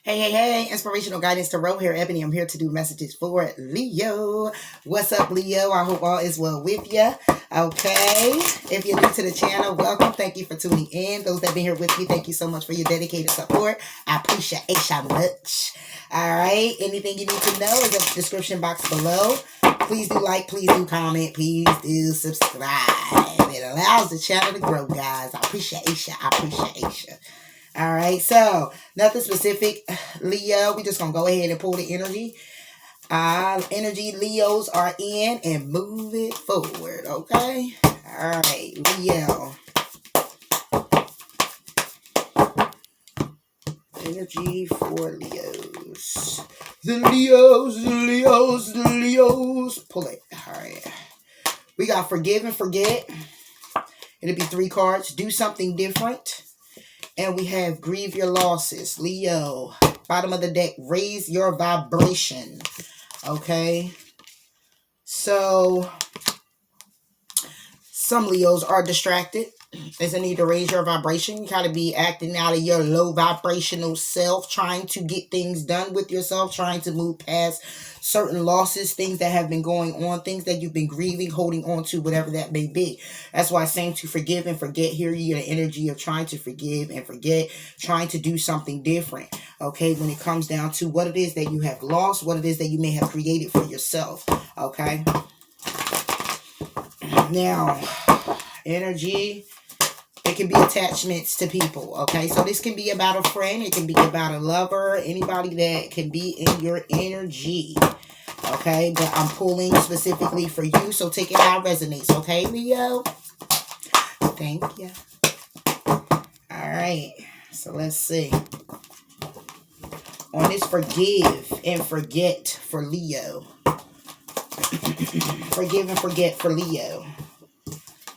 Hey, inspirational guidance tarot here, Ebony. I'm here to do messages for Leo. What's up, Leo? I hope all is well with you. Okay, if you're new to the channel, welcome. Thank you for tuning in. Those that have been here with me, thank you so much for your dedicated support. I appreciate it so much. All right, anything you need to know is in the description box below. Please do like, please do comment, please do subscribe. It allows the channel to grow, guys. I appreciate you. All right, so nothing specific, Leo. We just gonna go ahead and pull the energy. Energy Leos are in and move it forward. Okay. All right, Leo. Energy for Leos. The Leos. Pull it. All right. We got forgive and forget. It'll be 3 cards. Do something different. And we have grieve your losses. Leo, bottom of the deck, raise your vibration. Okay. So, some Leos are distracted. There's a need to raise your vibration. You gotta be acting out of your low vibrational self, trying to get things done with yourself, trying to move past certain losses, things that have been going on, things that you've been grieving, holding on to, whatever that may be. That's why I'm saying to forgive and forget. Here you get the energy of trying to forgive and forget, trying to do something different. Okay, when it comes down to what it is that you have lost, what it is that you may have created for yourself. Okay. Now, energy, it can be attachments to people, okay? So this can be about a friend, it can be about a lover, anybody that can be in your energy, okay? But I'm pulling specifically for you, so take it how it resonates, okay, Leo? Thank you. All right, so let's see. On this forgive and forget for Leo. Forgive and forget for Leo.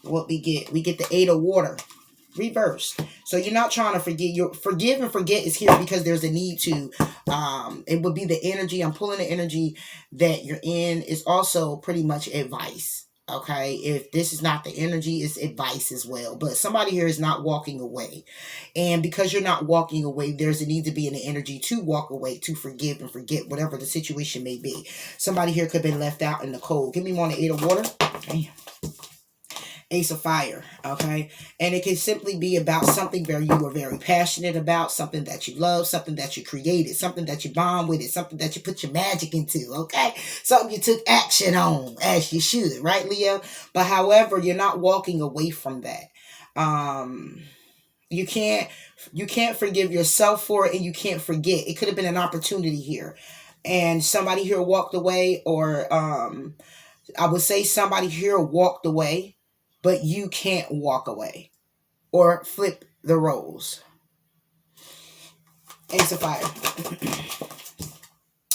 What we get the 8 of water reversed. So you're not trying to forget. Your forgive and forget is here because there's a need to. It would be the energy. I'm pulling the energy that you're in is also pretty much advice. Okay, if this is not the energy, it's advice as well. But somebody here is not walking away, and because you're not walking away, there's a need to be in the energy to walk away, to forgive and forget whatever the situation may be. Somebody here could have been left out in the cold. Give me one of 8 of water. Okay. Ace of Fire, okay? And it can simply be about something you were very passionate about, something that you love, something that you created, something that you bond with it, something that you put your magic into, okay? Something you took action on, as you should, right, Leo? But however, you're not walking away from that. You can't forgive yourself for it, and you can't forget. It could have been an opportunity here, and somebody here walked away, or I would say somebody here walked away, but you can't walk away, or flip the roles. Ace of Fire.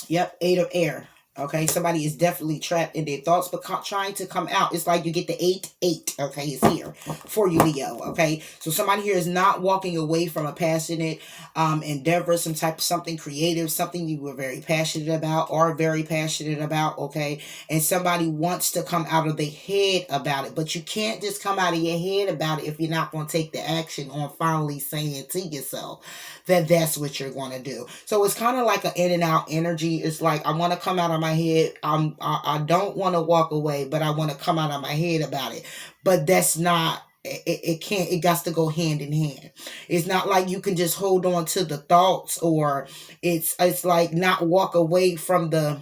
Yep, 8 of Air. Okay, somebody is definitely trapped in their thoughts, but trying to come out. It's like you get the 8. Okay, it's here for you, Leo. Okay, so somebody here is not walking away from a passionate endeavor, some type of something creative, something you were very passionate about or very passionate about. Okay, and somebody wants to come out of their head about it, but you can't just come out of your head about it if you're not going to take the action on finally saying to yourself that that's what you're going to do. So it's kind of like an in and out energy. It's like, I want to come out of my head. I don't want to walk away, but I want to come out of my head about it. But that's not, it got to go hand in hand. It's not like you can just hold on to the thoughts, or it's like not walk away from the,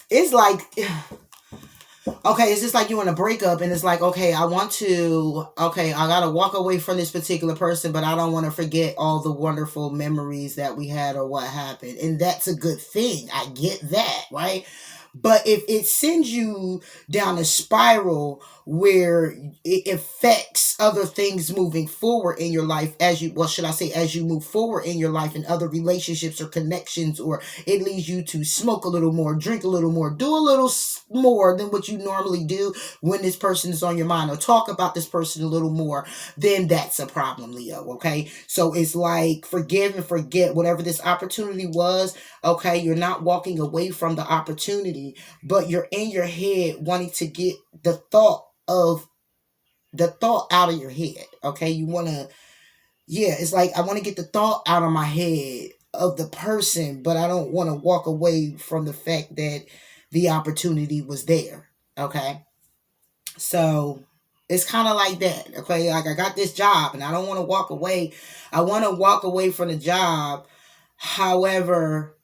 it's like, okay, it's just like you in a breakup, and it's like, okay, I gotta walk away from this particular person, but I don't want to forget all the wonderful memories that we had or what happened. And that's a good thing. I get that, right? But if it sends you down a spiral where it affects other things moving forward in your life, as you move forward in your life in other relationships or connections, or it leads you to smoke a little more, drink a little more, do a little more than what you normally do when this person is on your mind, or talk about this person a little more, then that's a problem, Leo. Okay, so it's like forgive and forget whatever this opportunity was. Okay, you're not walking away from the opportunity, but you're in your head wanting to get the thought out of your head. Okay, you want to, yeah, it's like, I want to get the thought out of my head of the person, but I don't want to walk away from the fact that the opportunity was there. Okay. So it's kind of like that. Okay. Like I got this job and I don't want to walk away. I want to walk away from the job. However,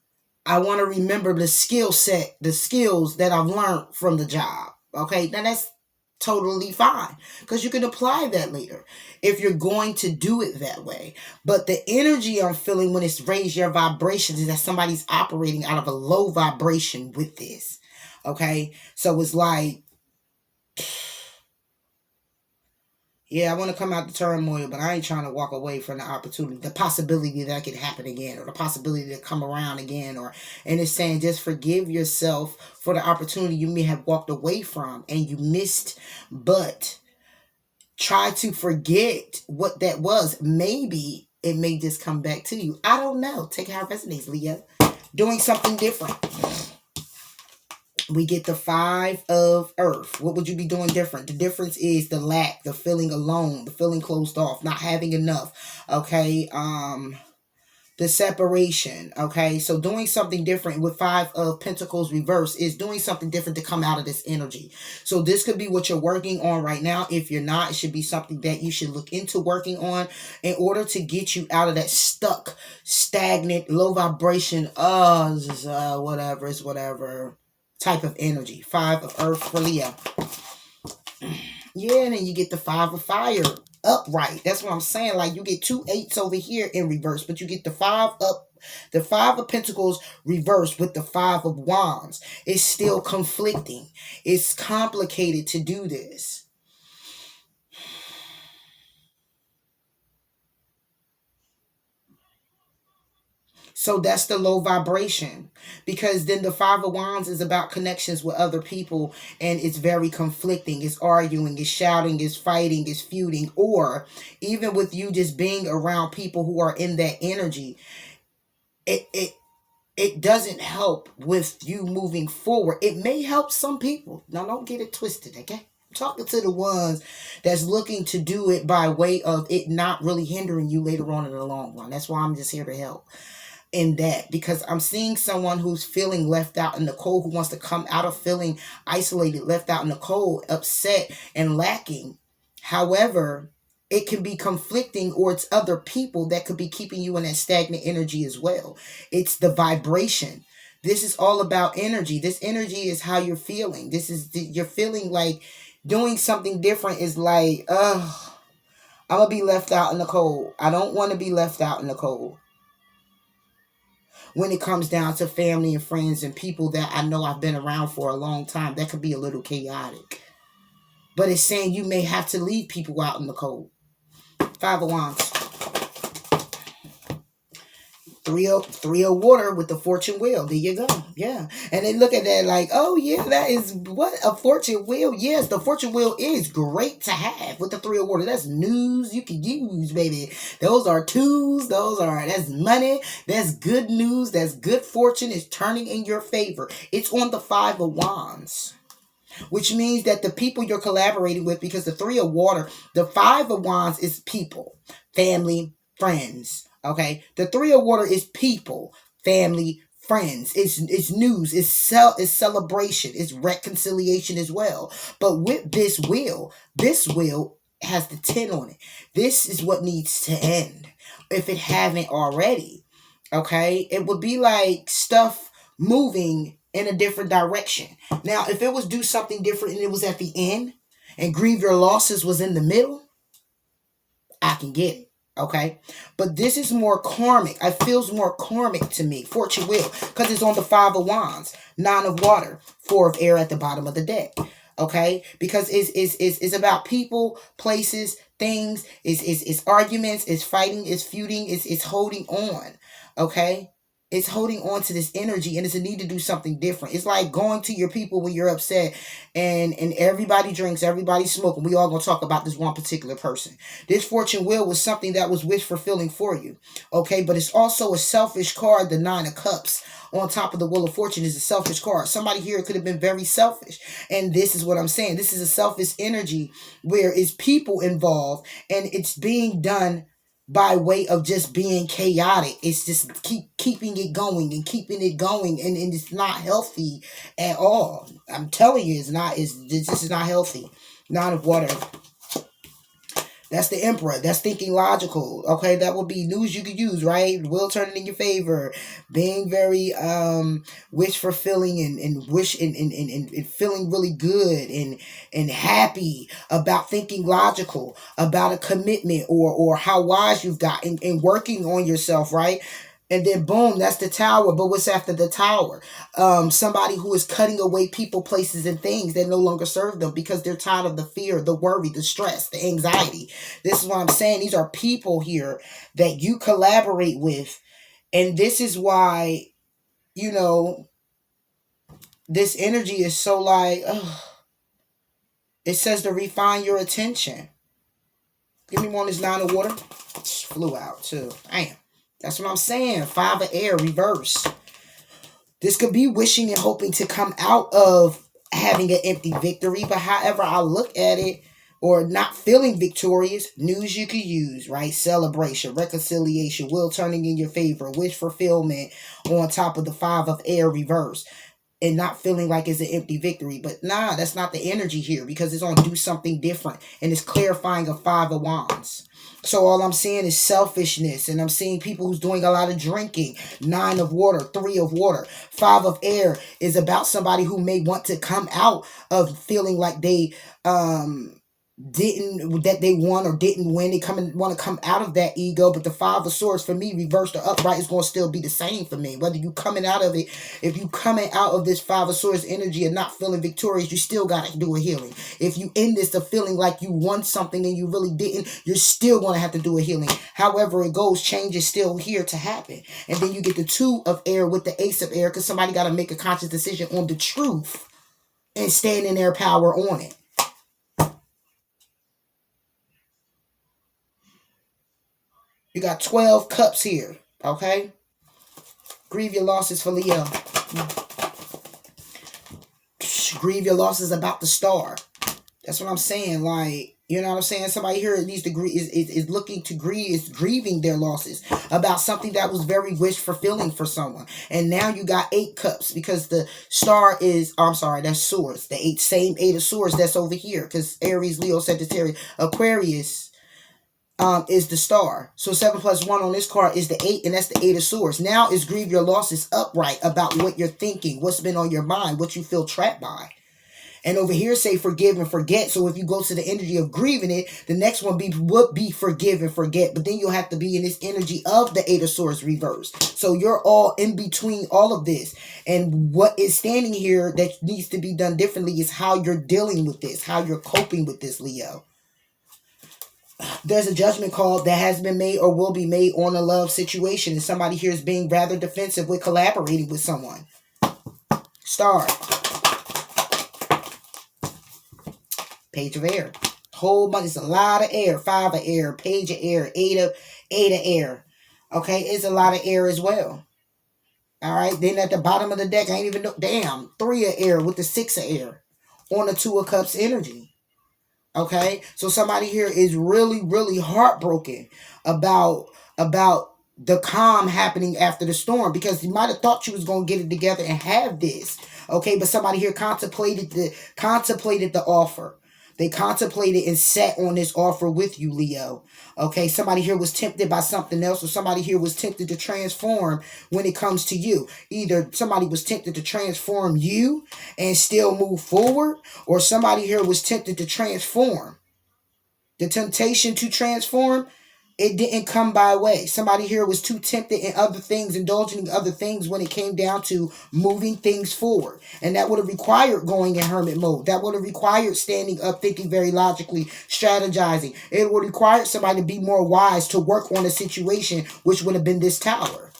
I want to remember the skill set, the skills that I've learned from the job. Okay. Now that's totally fine because you can apply that later if you're going to do it that way. But the energy I'm feeling when it's raised your vibrations is that somebody's operating out of a low vibration with this. Okay. So it's like, yeah, I want to come out the turmoil, but I ain't trying to walk away from the opportunity, the possibility that could happen again, or the possibility to come around again, and it's saying just forgive yourself for the opportunity you may have walked away from and you missed, but try to forget what that was. Maybe it may just come back to you. I don't know. Take how it resonates, Leo. Doing something different. We get the 5 of Earth. What would you be doing different? The difference is the lack, the feeling alone, the feeling closed off, not having enough. Okay. The separation. Okay. So doing something different with 5 of Pentacles reverse is doing something different to come out of this energy. So this could be what you're working on right now. If you're not, it should be something that you should look into working on in order to get you out of that stuck, stagnant, low vibration, whatever, it's whatever type of energy. 5 of Earth for Leo. Yeah, and then you get the 5 of Fire upright. That's what I'm saying. Like you get 2 8s over here in reverse, but you get the 5 up, the 5 of Pentacles reversed with the 5 of Wands. It's still conflicting. It's complicated to do this. So that's the low vibration, because then the 5 of Wands is about connections with other people, and it's very conflicting. It's arguing, it's shouting, it's fighting, it's feuding, or even with you just being around people who are in that energy, it doesn't help with you moving forward. It may help some people. Now don't get it twisted, okay? I'm talking to the ones that's looking to do it by way of it not really hindering you later on in the long run. That's why I'm just here to help in that, because I'm seeing someone who's feeling left out in the cold, who wants to come out of feeling isolated, left out in the cold, upset and lacking. However, it can be conflicting, or it's other people that could be keeping you in that stagnant energy as well. It's the vibration. This is all about energy. This energy is how you're feeling. This is you're feeling like doing something different is like, I'm gonna be left out in the cold. I don't want to be left out in the cold. When it comes down to family and friends and people that I know I've been around for a long time, that could be a little chaotic. But it's saying you may have to leave people out in the cold. 5 of Wands. 3 of water with the fortune wheel. There you go. Yeah. And they look at that like, oh yeah, that is what a fortune wheel. Yes, the fortune wheel is great to have with the 3 of water. That's news you can use, baby. Those are tools. That's money. That's good news. That's good fortune. Is turning in your favor. It's on the 5 of Wands, which means that the people you're collaborating with, because the 3 of water, the 5 of Wands is people, family, friends. Okay, the 3 of water is people, family, friends. It's news. It's celebration. It's reconciliation as well. But with this wheel has the 10 on it. This is what needs to end, if it haven't already. Okay, it would be like stuff moving in a different direction. Now, if it was do something different and it was at the end, and grieve your losses was in the middle, I can get it. Okay, but this is more karmic. It feels more karmic to me. Fortune wheel, because it's on the 5 of Wands, 9 of water, 4 of air at the bottom of the deck. Okay, because it's about people, places, things. It's arguments. It's fighting. It's feuding. It's holding on. Okay. It's holding on to this energy, and it's a need to do something different. It's like going to your people when you're upset, and everybody drinks, everybody smoking. We all gonna talk about this one particular person. This fortune wheel was something that was wish fulfilling for you. Okay, but it's also a selfish card. The 9 of cups on top of the wheel of fortune is a selfish card. Somebody here could have been very selfish, and this is what I'm saying. This is a selfish energy where it's people involved, and it's being done by way of just being chaotic. It's just keeping it going and keeping it going, and it's not healthy at all. I'm telling you, this is not healthy. Nine of water. That's the Emperor. That's thinking logical. Okay, that would be news you could use, right? Will turning in your favor. Being very wish fulfilling and wish and feeling really good and happy about thinking logical, about a commitment or how wise you've got and working on yourself, right? And then boom, that's the Tower. But what's after the Tower? Somebody who is cutting away people, places, and things that no longer serve them because they're tired of the fear, the worry, the stress, the anxiety. This is what I'm saying. These are people here that you collaborate with. And this is why, you know, this energy is so like, ugh. It says to refine your attention. Give me one of this 9 of water. Flew out too. Damn. That's what I'm saying. 5 of air, reverse. This could be wishing and hoping to come out of having an empty victory. But however I look at it, or not feeling victorious, news you could use, right? Celebration, reconciliation, will turning in your favor, wish fulfillment on top of the 5 of air, reverse. And not feeling like it's an empty victory. But nah, that's not the energy here because it's going to do something different. And it's clarifying a 5 of wands. So all I'm seeing is selfishness. And I'm seeing people who's doing a lot of drinking. 9 of water, 3 of water. 5 of air is about somebody who may want to come out of feeling like they they won or didn't win. They want to come out of that ego. But the 5 of swords for me, reversed or upright, is going to still be the same for me. Whether you coming out of it, if you coming out of this 5 of swords energy and not feeling victorious, you still got to do a healing. If you in this of feeling like you won something and you really didn't, you're still going to have to do a healing. However it goes, change is still here to happen. And then you get the 2 of air with the ace of air because somebody got to make a conscious decision on the truth and stand in their power on it. You got 12 cups here, okay? Grieve your losses for Leo. Grieve your losses about the star. That's what I'm saying. Like, you know what I'm saying? Somebody here needs to is looking to grieve, is grieving their losses about something that was very wish fulfilling for someone. And now you got 8 cups because the star is, I'm sorry, that's swords. The same 8 of swords that's over here. Because Aries, Leo, Sagittarius, Aquarius is the star. So 7 plus 1 on this card is the 8, and that's the 8 of swords. Now is grieve your losses upright about what you're thinking, what's been on your mind, what you feel trapped by. And over here say forgive and forget. So if you go to the energy of grieving it, the next one would be forgive and forget. But then you'll have to be in this energy of the 8 of swords reversed. So you're all in between all of this. And what is standing here that needs to be done differently is how you're dealing with this, how you're coping with this, Leo. There's a judgment call that has been made or will be made on a love situation. And somebody here is being rather defensive with collaborating with someone. Star. Page of air. Whole bunch. It's a lot of air. 5 of air. Page of air. 8 of air. Okay. It's a lot of air as well. All right. Then at the bottom of the deck, I ain't even know. Damn. 3 of air with the 6 of air. On the 2 of cups energy. Okay, so somebody here is really, really heartbroken about the calm happening after the storm, because you might have thought you was gonna get it together and have this. Okay, but somebody here contemplated the offer. They contemplated and sat on this offer with you, Leo. Okay, somebody here was tempted by something else, or somebody here was tempted to transform when it comes to you. Either somebody was tempted to transform you and still move forward, or somebody here was tempted to transform. The temptation to transform, it didn't come by way. Somebody here was too tempted in other things, indulging in other things when it came down to moving things forward. And that would have required going in hermit mode. That would have required standing up, thinking very logically, strategizing. It would require somebody to be more wise to work on a situation, which would have been this Tower.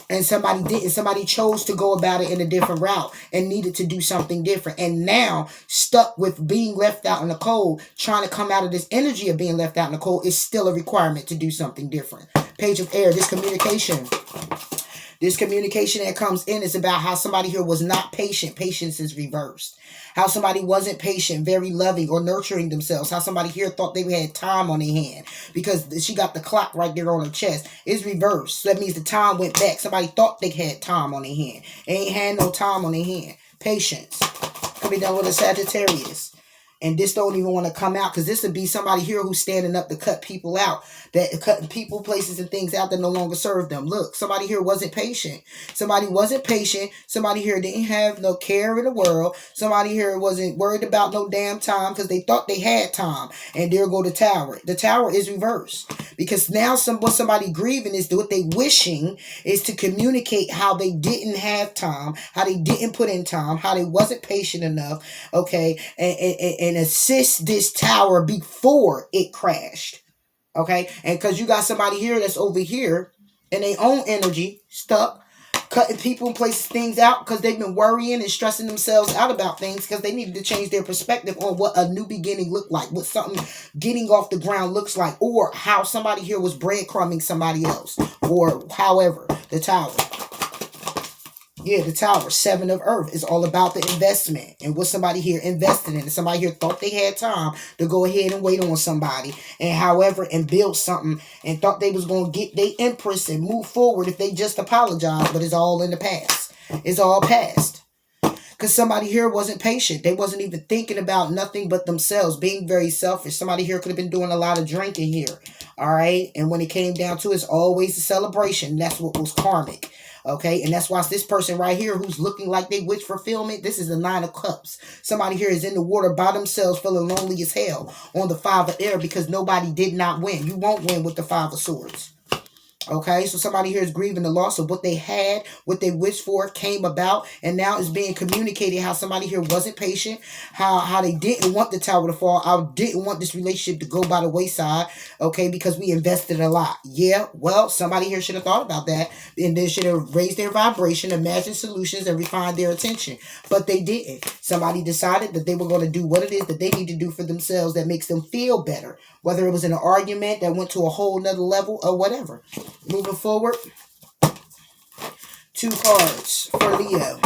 And somebody didn't. Somebody chose to go about it in a different route and needed to do something different. And now, stuck with being left out in the cold, trying to come out of this energy of being left out in the cold is still a requirement to do something different. Page of air, this communication. This communication that comes in is about how somebody here was not patient. Patience is reversed. How somebody wasn't patient, very loving, or nurturing themselves. How somebody here thought they had time on their hand because she got the clock right there on her chest. It's reversed. So that means the time went back. Somebody thought they had time on their hand. They ain't had no time on their hand. Patience. Could be done with a Sagittarius. And this don't even want to come out because this would be somebody here who's standing up to cut people out, that cutting people, places, and things out that no longer serve them. Look, somebody here wasn't patient. Somebody wasn't patient. Somebody here didn't have no care in the world. Somebody here wasn't worried about no damn time because they thought they had time. And there go the tower. The tower is reversed because now what somebody grieving is what they wishing is to communicate how they didn't have time, how they didn't put in time, how they wasn't patient enough, okay, and assist this tower before it crashed. Okay, and because you got somebody here that's over here in their own energy stuck, cutting people and places things out because they've been worrying and stressing themselves out about things because they needed to change their perspective on what a new beginning looked like, what something getting off the ground looks like, or how somebody here was breadcrumbing somebody else, or however. The tower. Yeah, the tower, 7 of earth, is all about the investment and what somebody here invested in. Somebody here thought they had time to go ahead and wait on somebody and however and build something and thought they was going to get their empress and move forward if they just apologize, but it's all in the past. It's all past. Because somebody here wasn't patient. They wasn't even thinking about nothing but themselves, being very selfish. Somebody here could have been doing a lot of drinking here. All right? And when it came down to it, it's always a celebration. That's what was karmic. Okay, and that's why it's this person right here who's looking like they wish fulfillment. This is the 9 of cups. Somebody here is in the water by themselves, feeling lonely as hell on the 5 of air because nobody did not win. You won't win with the 5 of swords. Okay, so somebody here is grieving the loss of what they had, what they wished for came about, and now it's being communicated how somebody here wasn't patient, how they didn't want the tower to fall. I didn't want this relationship to go by the wayside, okay, because we invested a lot. Yeah, well, somebody here should have thought about that, and they should have raised their vibration, imagined solutions, and refined their attention, but they didn't. Somebody decided that they were going to do what it is that they need to do for themselves that makes them feel better, whether it was in an argument that went to a whole nother level or whatever. Moving forward, 2 cards for Leo.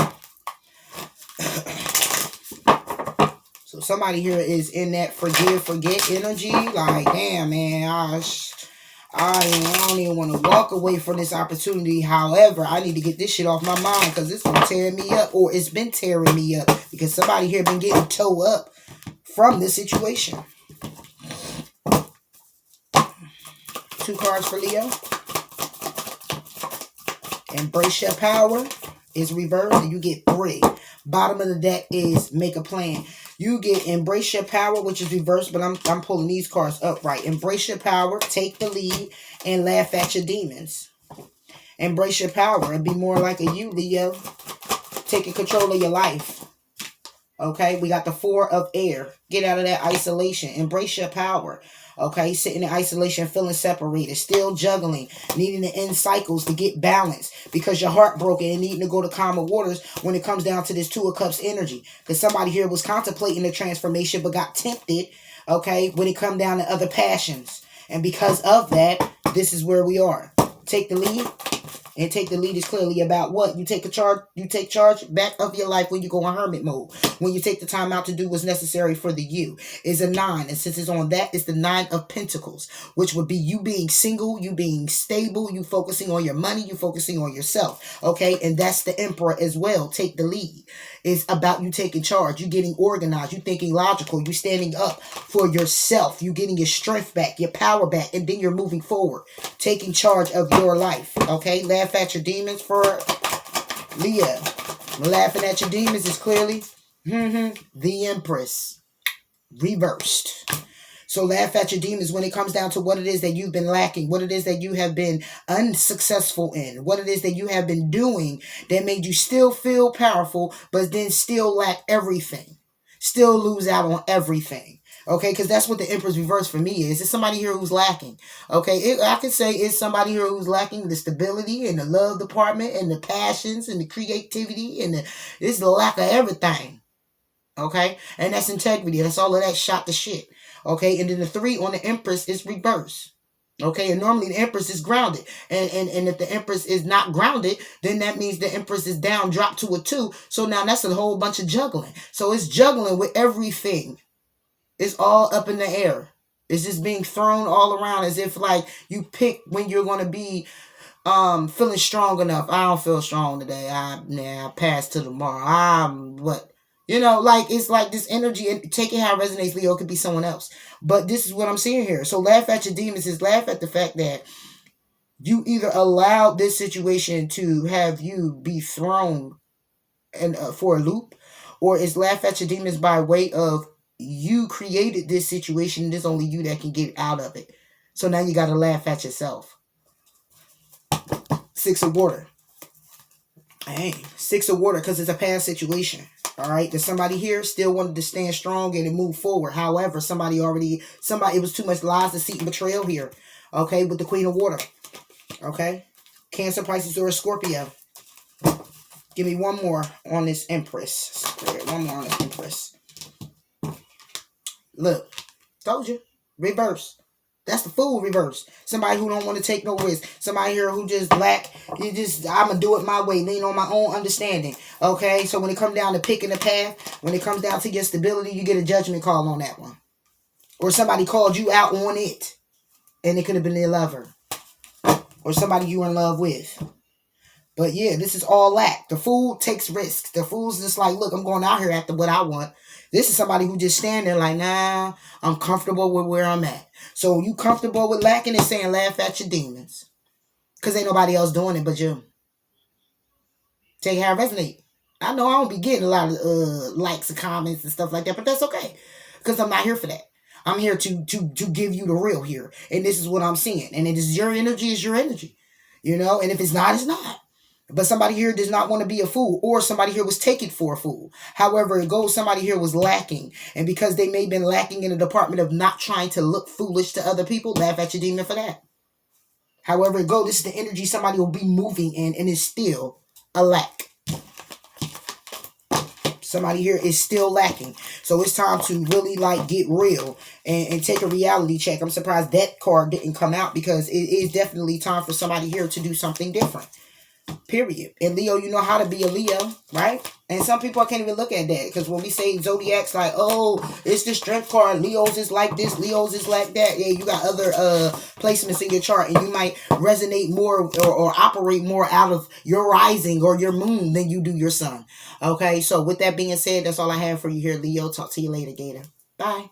So somebody here is in that forgive, forget energy. Like, damn, man, I don't even want to walk away from this opportunity. However, I need to get this shit off my mind because it's going to tear me up, or it's been tearing me up because somebody here been getting towed up from this situation. 2 cards for Leo. Embrace your power is reversed and you get 3. Bottom of the deck is make a plan. You get embrace your power, which is reversed, but I'm pulling these cards upright. Embrace your power, take the lead, and laugh at your demons. Embrace your power and be more like a you, Leo. Taking control of your life. Okay, we got the 4 of air. Get out of that isolation. Embrace your power. Okay, sitting in isolation, feeling separated, still juggling, needing to end cycles to get balance because you're heartbroken and needing to go to calmer waters when it comes down to this 2 of cups energy. Because somebody here was contemplating the transformation but got tempted, okay, when it come down to other passions. And because of that, this is where we are. Take the lead. And take the lead is clearly about what? You take charge back of your life when you go in hermit mode. When you take the time out to do what's necessary for the you. Is a 9. And since it's on that, it's the 9 of pentacles. Which would be you being single, you being stable, you focusing on your money, you focusing on yourself. Okay? And that's the emperor as well. Take the lead. It's about you taking charge. You getting organized. You thinking logical. You standing up for yourself. You getting your strength back, your power back. And then you're moving forward. Taking charge of your life. Okay? Laugh at your demons for Leo. Laughing at your demons is clearly the Empress reversed. So laugh at your demons when it comes down to what it is that you've been lacking, what it is that you have been unsuccessful in, what it is that you have been doing that made you still feel powerful, but then still lack everything, still lose out on everything. Okay, because that's what the Empress reverse for me is. It's somebody here who's lacking. Okay, I could say it's somebody here who's lacking the stability and the love department and the passions and the creativity and it's the lack of everything. Okay, and that's integrity. That's all of that shot to shit. Okay, and then the 3 on the Empress is reverse. Okay, and normally the Empress is grounded. And if the Empress is not grounded, then that means the Empress is down, dropped to a 2. So now that's a whole bunch of juggling. So it's juggling with everything. It's all up in the air. It's just being thrown all around as if like you pick when you're gonna be feeling strong enough. I don't feel strong today. I pass to tomorrow. What, like it's like this energy, and take it how it resonates. Leo, it could be someone else, but this is what I'm seeing here. So laugh at your demons is laugh at the fact that you either allowed this situation to have you be thrown and for a loop, or it's laugh at your demons by way of you created this situation. There's only you that can get out of it. So now you got to laugh at yourself. 6 of water. Hey, 6 of water, because it's a past situation. All right, there's somebody here still wanted to stand strong and move forward. However, it was too much lies, deceit, and betrayal here. Okay, with the Queen of Water. Okay, Cancer, Pisces, or Scorpio. Give me one more on this Empress. One more on this Empress. Look, told you. Reverse. That's the Fool reverse. Somebody who don't want to take no risk. Somebody here who just I'm going to do it my way. Lean on my own understanding. Okay? So when it comes down to picking a path, when it comes down to your stability, you get a judgment call on that one. Or somebody called you out on it. And it could have been their lover. Or somebody you were in love with. But yeah, this is all lack. The Fool takes risks. The Fool's just like, look, I'm going out here after what I want. This is somebody who just stand there like, nah, I'm comfortable with where I'm at. So you comfortable with lacking and saying laugh at your demons. Because ain't nobody else doing it but you. Take how it resonate. I know I don't be getting a lot of likes and comments and stuff like that, but that's okay. Because I'm not here for that. I'm here to give you the real here. And this is what I'm seeing. And it is your energy is your energy. And if it's not, it's not. But somebody here does not want to be a fool, or somebody here was taken for a fool. However it goes, somebody here was lacking. And because they may have been lacking in the department of not trying to look foolish to other people, laugh at your demon for that. However it goes, this is the energy somebody will be moving in, and it's still a lack. Somebody here is still lacking. So it's time to really get real and take a reality check. I'm surprised that card didn't come out, because it is definitely time for somebody here to do something different. Period. And Leo, you know how to be a Leo, right? And some people can't even look at that, because when we say zodiac's like, oh, it's the strength card, Leo's is like this, Leo's is like that. Yeah, you got other placements in your chart, and you might resonate more or operate more out of your rising or your moon than you do your sun. Okay, so with that being said, that's all I have for you here, Leo. Talk to you later, Gator. Bye.